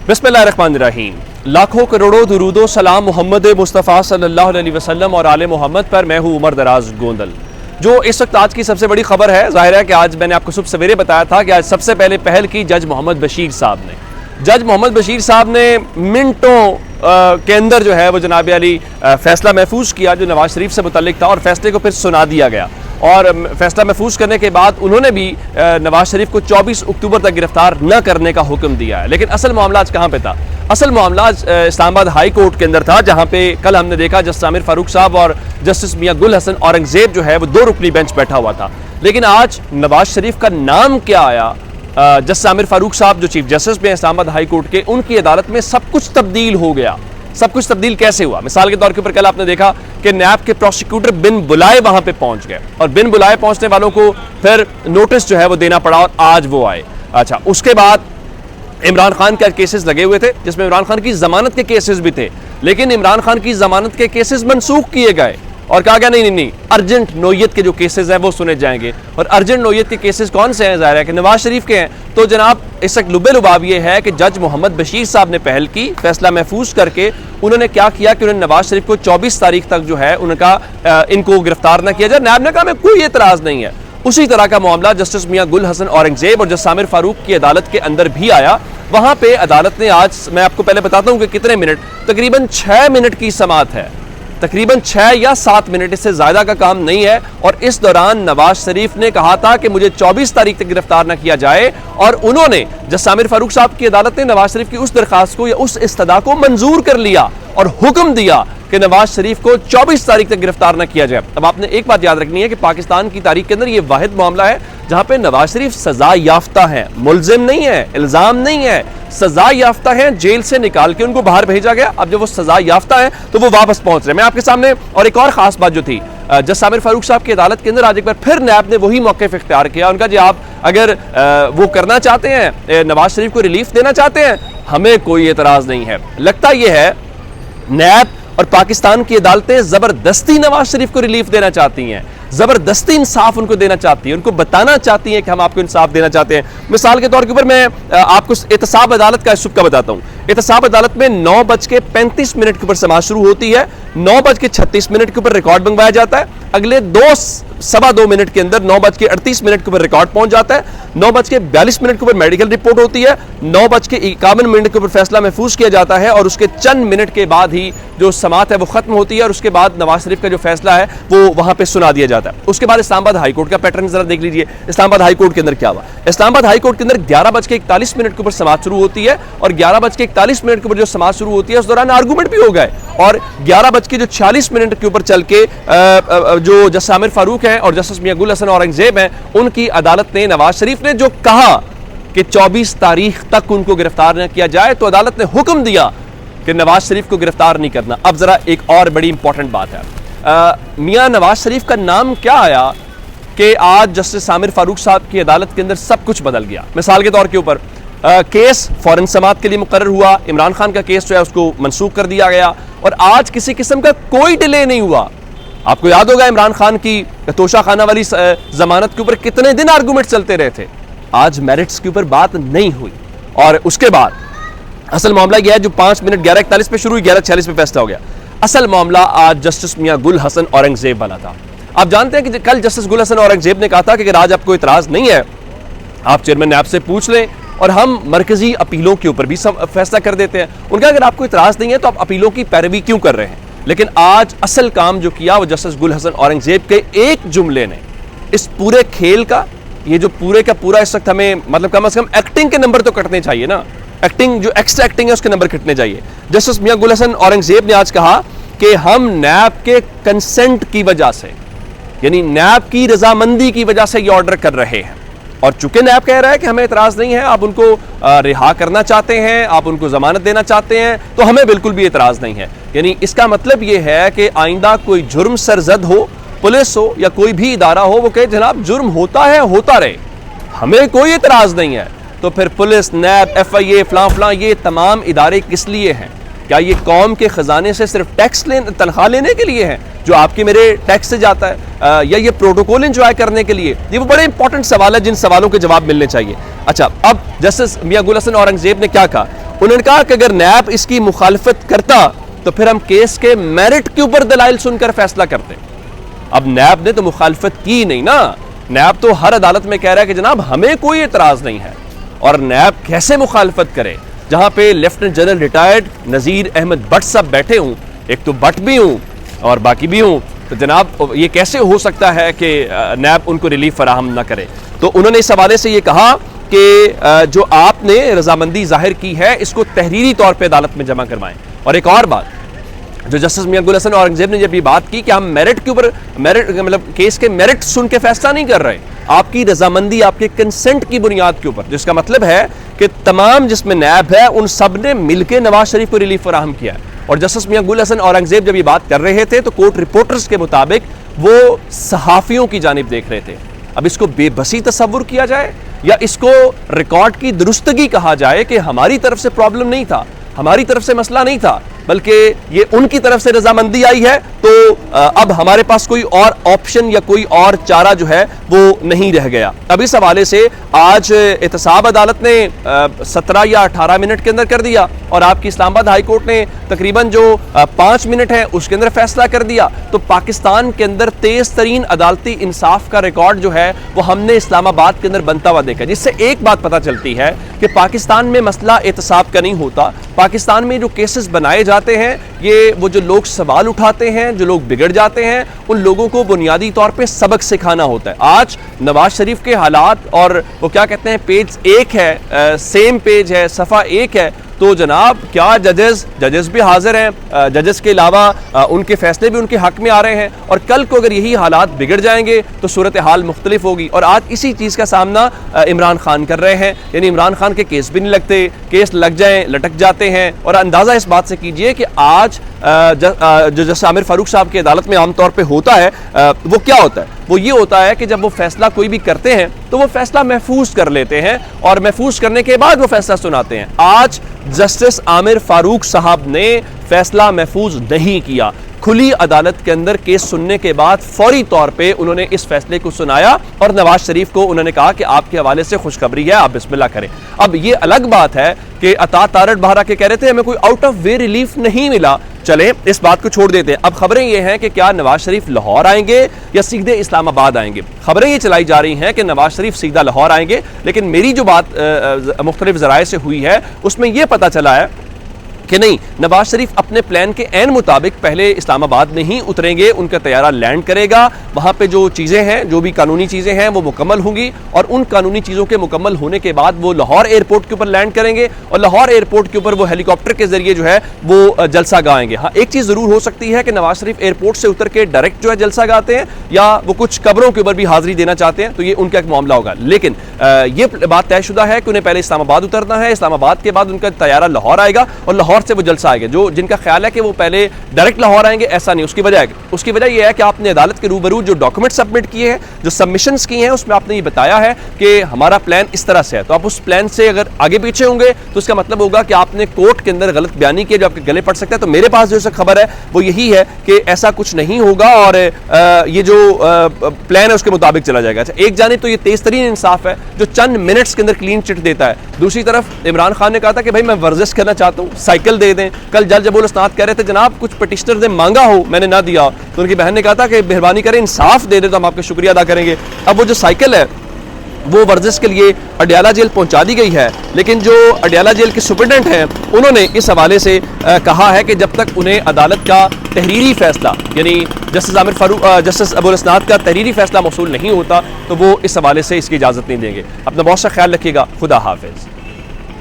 बिस्मिल्लाहिर्रहमानिर्रहीम। लाखों करोड़ों दुरूदो सलाम मोहम्मद मुस्तफ़ा सल्लल्लाहु अलैहि वसल्लम और आले मोहम्मद पर। मैं हूँ उमर दराज गोंदल। जो इस वक्त आज की सबसे बड़ी खबर है, जाहिर है कि आज मैंने आपको सुबह सवेरे बताया था कि आज सबसे पहले पहल की जज मोहम्मद बशीर साहब ने। जज मोहम्मद बशीर साहब ने मिनटों के अंदर जो है वो जनाब अली फैसला महफूज किया जो नवाज शरीफ से मुतल्लिक था, और फैसले को फिर सुना दिया गया। और फैसला महफूज करने के बाद उन्होंने भी नवाज शरीफ को 24 अक्टूबर तक गिरफ्तार न करने का हुक्म दिया है। लेकिन असल मामला आज कहाँ पे था? असल मामला आज इस्लामाबाद हाई कोर्ट के अंदर था, जहाँ पे कल हमने देखा जस्टिस आमिर फारूक साहब और जस्टिस मियां गुल हसन औरंगजेब जो है वो 2 रुकनी बेंच बैठा हुआ था। लेकिन आज नवाज शरीफ का नाम क्या आया? जस्टिस आमिर फारूक साहब जो चीफ जस्टिस में इस्लामाबाद हाई कोर्ट के, उनकी अदालत में सब कुछ तब्दील हो गया। सब कुछ तब्दील कैसे हुआ? मिसाल के तौर के ऊपर कल आपने देखा कि नैब के प्रोसिक्यूटर बिन बुलाए वहां पे पहुंच गए, और बिन बुलाए पहुंचने वालों को फिर नोटिस जो है वो देना पड़ा, और आज वो आए। अच्छा, उसके बाद इमरान खान के केसेस लगे हुए थे, जिसमें इमरान खान की जमानत के केसेस भी थे, लेकिन इमरान खान की जमानत के केसेस मनसूख किए गए और कहा गया नहीं, अर्जेंट नोयत के जो केसेस हैं वो सुने जाएंगे। और अर्जेंट नोयत के केसेस कौन से हैं? ज़ाहिर है कि नवाज शरीफ के हैं। तो जनाब इस वक्त लुबे लुबाब ये है कि जज मोहम्मद बशीर साहब ने पहल की, फैसला महफूज करके उन्होंने क्या किया कि उन्होंने नवाज शरीफ को 24 तारीख तक जो है उनका इनको गिरफ्तार न किया जाए। नैब ने कहा मैं कोई एतराज़ नहीं है। उसी तरह का मामला जस्टिस मियां गुल हसन औरंगजेब और जस्टिस आमिर फारूक की अदालत के अंदर भी आया। वहां पे अदालत ने आज, मैं आपको पहले बताता हूं कि कितने मिनट, तकरीबन 6 मिनट की समाअत है, तकरीबन 6 या 7 मिनट, इससे ज्यादा का काम नहीं है। और इस दौरान नवाज शरीफ ने कहा था कि मुझे 24 तारीख तक गिरफ्तार न किया जाए, और उन्होंने जस्टिस आमिर फारूक साहब की अदालत ने नवाज शरीफ की उस दरखास्त को या उस इस्तदा को मंजूर कर लिया और हुक्म दिया कि नवाज शरीफ को 24 तारीख तक गिरफ्तार न किया जाए। अब आपने एक बात याद रखनी है कि पाकिस्तान की तारीख के अंदर यह वाहिद मामला है जहां पे नवाज शरीफ सजा याफ्ता है, मुल्जिम नहीं है, इल्जाम नहीं है, सजा याफ्ता है। जेल से निकाल के उनको बाहर भेजा गया। अब जब वो सजा याफ्ता है तो वो वापस पहुंच रहे। मैं आपके सामने और एक और खास बात जो थी, जस्टिस आमिर फारूक साहब की अदालत के अंदर आज एक बार फिर नैब ने वही मौक़िफ़ इख्तियार किया। उनका जी आप अगर वो करना चाहते हैं, नवाज शरीफ को रिलीफ देना चाहते हैं, हमें कोई एतराज़ नहीं है। लगता यह है नैब और पाकिस्तान की अदालतें जबरदस्ती नवाज शरीफ को रिलीफ देना चाहती हैं, जबरदस्ती इंसाफ उनको देना चाहती है, उनको बताना चाहती हैं कि हम आपको इंसाफ देना चाहते हैं। मिसाल के तौर के ऊपर मैं आपको एहतसाब अदालत का सुबह का बताता हूं। एहतसाब अदालत में 9:35 के ऊपर समाअत शुरू होती है, 9:36 के ऊपर रिकॉर्ड मंगवाया जाता है, अगले 2 मिनट के अंदर 9:38 के ऊपर रिकॉर्ड पहुंच जाता है, 9:42 के ऊपर मेडिकल रिपोर्ट होती है, 9:51 के ऊपर फैसला महफूज किया जाता है, और उसके चंद मिनट के बाद ही जो समाअत है वो खत्म होती है, और उसके बाद नवाज शरीफ का जो फैसला है वो वहां पे सुना दिया जाता है। उसके बाद इस्लामाबाद हाई कोर्ट का पैटर्न जरा देख लीजिए। इस्लामाबाद हाई कोर्ट के अंदर क्या हुआ? इस्लामाबाद हाई कोर्ट के अंदर 11:41 के ऊपर समाअत शुरू होती है, और 11:41 के ऊपर जो समाअत शुरू होती है उस दौरान आर्गूमेंट भी हो गए, और 11:46 के ऊपर चल के जो जस्टिस आमिर फारूक हैं और जस्टिस मियां गुल हसन औरंगजेब हैं, उनकी अदालत ने, नवाज शरीफ ने जो कहा कि 24 तारीख तक उनको गिरफ्तार न किया जाए, तो अदालत ने हुक्म दिया कि नवाज शरीफ को गिरफ्तार नहीं करना। अब जरा एक और बड़ी इंपॉर्टेंट बात है, मियां नवाज शरीफ का नाम क्या आया कि आज जस्टिस आमिर फारूक साहब की अदालत के अंदर सब कुछ बदल गया। मिसाल के तौर के ऊपर केस फौरन समाअत के लिए मुकर्रर हुआ, इमरान खान का केस जो है उसको मनसूख कर दिया गया, और आज किसी किस्म का कोई डिले नहीं हुआ। आपको याद होगा इमरान खान की तोशा खाना वाली जमानत के ऊपर कितने दिन आर्गूमेंट चलते रहे थे। आज मेरिट्स के ऊपर बात नहीं हुई, और उसके बाद असल मामला यह है जो 5 मिनट 11:41 पे शुरू हुई, 11:46 पे फैसला हो गया। असल मामला आज जस्टिस मियां गुल हसन औरंगजेब वाला था। आप जानते हैं कि कल जस्टिस गुल हसन औरंगजेब ने कहा था कि अगर आज आपको इतराज नहीं है, आप चेयरमैन नैब से पूछ लें और हम मरकजी अपीलों के ऊपर भी फैसला कर देते हैं। उनका अगर आपको इतराज नहीं है तो आप अपीलों की पैरवी क्यों कर रहे हैं? लेकिन आज असल काम जो किया वो जस्टिस गुल हसन औरंगजेब के एक जुमले ने इस पूरे खेल का, ये जो पूरे का पूरा इस वक्त हमें, मतलब कम से कम एक्टिंग के नंबर तो कटने चाहिए ना, एक्टिंग जो एक्स्ट्रा एक्टिंग है उसके नंबर कटने चाहिए। जस्टिस मियां गुल हसन औरंगजेब ने आज कहा कि हम नैब के कंसेंट की वजह से, यानी नैब की रजामंदी की वजह से ये ऑर्डर कर रहे हैं, और चूंकि नैब कह रहा है कि हमें इतराज नहीं है, आप उनको रिहा करना चाहते हैं, आप उनको जमानत देना चाहते हैं, तो हमें बिल्कुल भी इतराज नहीं है। यानी इसका मतलब ये है कि आइंदा कोई जुर्म सरजद हो, पुलिस हो या कोई भी इदारा हो, वो कहे जनाब जुर्म होता है, होता रहे, हमें कोई इतराज नहीं है, तो फिर पुलिस, नैब, FIA, फलां ये तमाम इदारे किस लिए हैं? क्या ये कौम के खजाने से सिर्फ टैक्स तनख्वाह लेने के लिए हैं जो आपके मेरे टैक्स से जाता है, या ये प्रोटोकॉल एंजॉय करने के लिए? ये वो बड़े इंपॉर्टेंट सवाल है जिन सवालों के जवाब मिलने चाहिए। अच्छा, अब जस्टिस मियां गुल हसन औरंगजेब ने क्या कहा? उन्होंने कहा कि अगर नैब इसकी मुखालफत करता तो फिर हम केस के मेरिट के ऊपर दलाइल सुनकर फैसला करते। अब नैब ने तो मुखालफत की नहीं ना, नैब तो हर अदालत में कह रहा है कि जनाब हमें कोई एतराज नहीं है। और नैब कैसे मुखालफत करे जहां पे लेफ्टिनेंट जनरल रिटायर्ड नज़ीर अहमद भट्ट साहब बैठे हूं, एक तो भट्ट भी हूं और बाकी भी हूं, तो जनाब ये कैसे हो सकता है कि नैब उनको रिलीफ फराहम ना करे। तो उन्होंने इस हवाले से ये कहा कि जो आपने रजामंदी जाहिर की है इसको तहरीरी तौर पर अदालत में जमा करवाएं। और एक और बात, जो जस्टिस मियां गुल हसन औरंगजेब ने जब ये बात की कि हम मेरिट के ऊपर मतलब केस के मेरिट सुन के फैसला नहीं कर रहे, आपकी रजामंदी आपके कंसेंट की बुनियाद के ऊपर, जिसका मतलब है कि तमाम जिसमें नैब है उन सब ने मिलकर नवाज शरीफ को रिलीफ फराहम किया है। और जस्टिस मियां गुल हसन औरंगजेब जब ये बात कर रहे थे तो कोर्ट रिपोर्टर्स के मुताबिक वो सहाफियों की जानिब देख रहे थे। अब इसको बेबसी तस्वुर किया जाए या इसको रिकॉर्ड की दुरुस्तगी कहा जाए कि हमारी तरफ से प्रॉब्लम नहीं था, हमारी तरफ से मसला नहीं था, बल्कि ये उनकी तरफ से रजामंदी आई है, तो अब हमारे पास कोई और ऑप्शन या कोई और चारा जो है वो नहीं रह गया। अब इस हवाले से आज एहतसाब अदालत ने 17 या 18 मिनट के अंदर कर दिया और आपकी इस्लामाबाद हाई कोर्ट ने तकरीबन जो 5 मिनट है उसके अंदर फैसला कर दिया। तो पाकिस्तान के अंदर तेज तरीन अदालती इंसाफ का रिकॉर्ड जो है वो हमने इस्लामाबाद के अंदर बनता हुआ देखा, जिससे एक बात पता चलती है कि पाकिस्तान में मसला एहतसाब का नहीं होता। पाकिस्तान में जो केसेस बनाए जाते हैं, ये वो जो लोग सवाल उठाते हैं, जो लोग बिगड़ जाते हैं, उन लोगों को बुनियादी तौर पे सबक सिखाना होता है। आज नवाज शरीफ के हालात, और वो क्या कहते हैं, पेज 1 है, सेम पेज है, सफ़ा 1 है, तो जनाब क्या जजेस भी हाजिर हैं, जजेस के अलावा उनके फैसले भी उनके हक में आ रहे हैं। और कल को अगर यही हालात बिगड़ जाएंगे तो सूरत हाल मुख्तलिफ होगी। और आज इसी चीज़ का सामना इमरान खान कर रहे हैं, यानी इमरान खान के केस भी नहीं लगते, केस लग जाएं लटक जाते हैं। और अंदाज़ा इस बात से कीजिए कि आज जो जस्टिस आमिर फारूक साहब की अदालत में आमतौर पर होता है वो क्या होता है, वो ये होता है कि जब वो फैसला कोई भी करते हैं तो वो फैसला महफूज कर लेते हैं और महफूज करने के बाद वो फैसला सुनाते हैं। आज जस्टिस आमिर फारूक साहब ने फैसला महफूज नहीं किया, खुली अदालत के अंदर केस सुनने के बाद फौरी तौर पे उन्होंने इस फैसले को सुनाया और नवाज शरीफ को उन्होंने कहा कि आपके हवाले से खुशखबरी है, आप बिस्मिल्लाह करें। अब ये अलग बात है कि अता तारड़ बहरा के कह रहे थे हमें कोई आउट ऑफ वे रिलीफ नहीं मिला। चले इस बात को छोड़ देते हैं। अब खबरें ये हैं कि क्या नवाज शरीफ लाहौर आएंगे या सीधे इस्लामाबाद आएंगे। खबरें ये चलाई जा रही हैं कि नवाज शरीफ सीधा लाहौर आएंगे, लेकिन मेरी जो बात मुख्तलिफ ज़राए से हुई है उसमें यह पता चला है कि नहीं, नवाज शरीफ अपने प्लान के ऐन मुताबिक पहले इस्लामाबाद में ही उतरेंगे, उनका तैयारा लैंड करेगा, वहाँ पे जो चीज़ें हैं, जो भी कानूनी चीज़ें हैं वो मुकम्मल होंगी और उन कानूनी चीज़ों के मुकम्मल होने के बाद वो लाहौर एयरपोर्ट के ऊपर लैंड करेंगे और लाहौर एयरपोर्ट के ऊपर वो हेलीकॉप्टर के जरिए जो है वो जलसा गाएंगे। हाँ, एक चीज़ ज़रूर हो सकती है कि नवाज शरीफ एयरपोर्ट से उतर के डायरेक्ट जो है जलसा गाते हैं या वो कुछ कब्रों के ऊपर भी हाजिरी देना चाहते हैं, तो ये उनका एक मामला होगा। लेकिन ये बात तयशुदा है कि उन्हें पहले इस्लामाबाद उतरना है, इस्लामाबाद के बाद उनका तैयारा लाहौर आएगा और लाहौर से वो जलसा आएगा। जिनका ख्याल है कि वो पहले डायरेक्ट लाहौर आएंगे, ऐसा नहीं। उसकी वजह यह है कि आपने अदालत के रूबरू जो डॉक्यूमेंट सबमिट किए हैं, जो सबमिशंस किए हैं, उसमें आपने ये बताया है कि हमारा प्लान इस तरह से है। तो आप उस प्लान से अगर आगे पीछे होंगे तो उसका मतलब होगा कि आपने कोर्ट के अंदर गलत बयानी की जो आपके गले पड़ सकता है। तो मेरे पास जो खबर है वो यही है कि ऐसा कुछ नहीं होगा और ये जो प्लान है उसके मुताबिक चला जाएगा। अच्छा, एक जानिब तो ये तेज तरीन इंसाफ है जो चंद मिनट्स के अंदर क्लीन चिट देता है। दूसरी तरफ इमरान खान ने कहा था कि भाई मैं वर्जिश करना चाहता हूँ, साइकिल दे दें। कल जज अबुल अस्नाद कह रहे थे जनाब कुछ पिटिशनर ने मांगा हो, मैंने ना दिया, तो उनकी बहन ने कहा था कि मेहरबानी करें इंसाफ दे दे तो हम आपका शुक्रिया अदा करेंगे। अब वो जो साइकिल है वो वर्जिश के लिए अडियाला जेल पहुंचा दी गई है, लेकिन जो अडियाला जेल के सुपरिटेंडेंट हैं उन्होंने इस हवाले से कहा है कि जब तक उन्हें अदालत का तहरीरी फैसला, यानी जस्टिस अबुल अस्नाद का तहरीरी फैसला मौसूल नहीं होता तो वो इस हवाले से इसकी इजाज़त नहीं देंगे। अपना बहुत सा ख्याल रखिएगा। खुदा हाफिज़।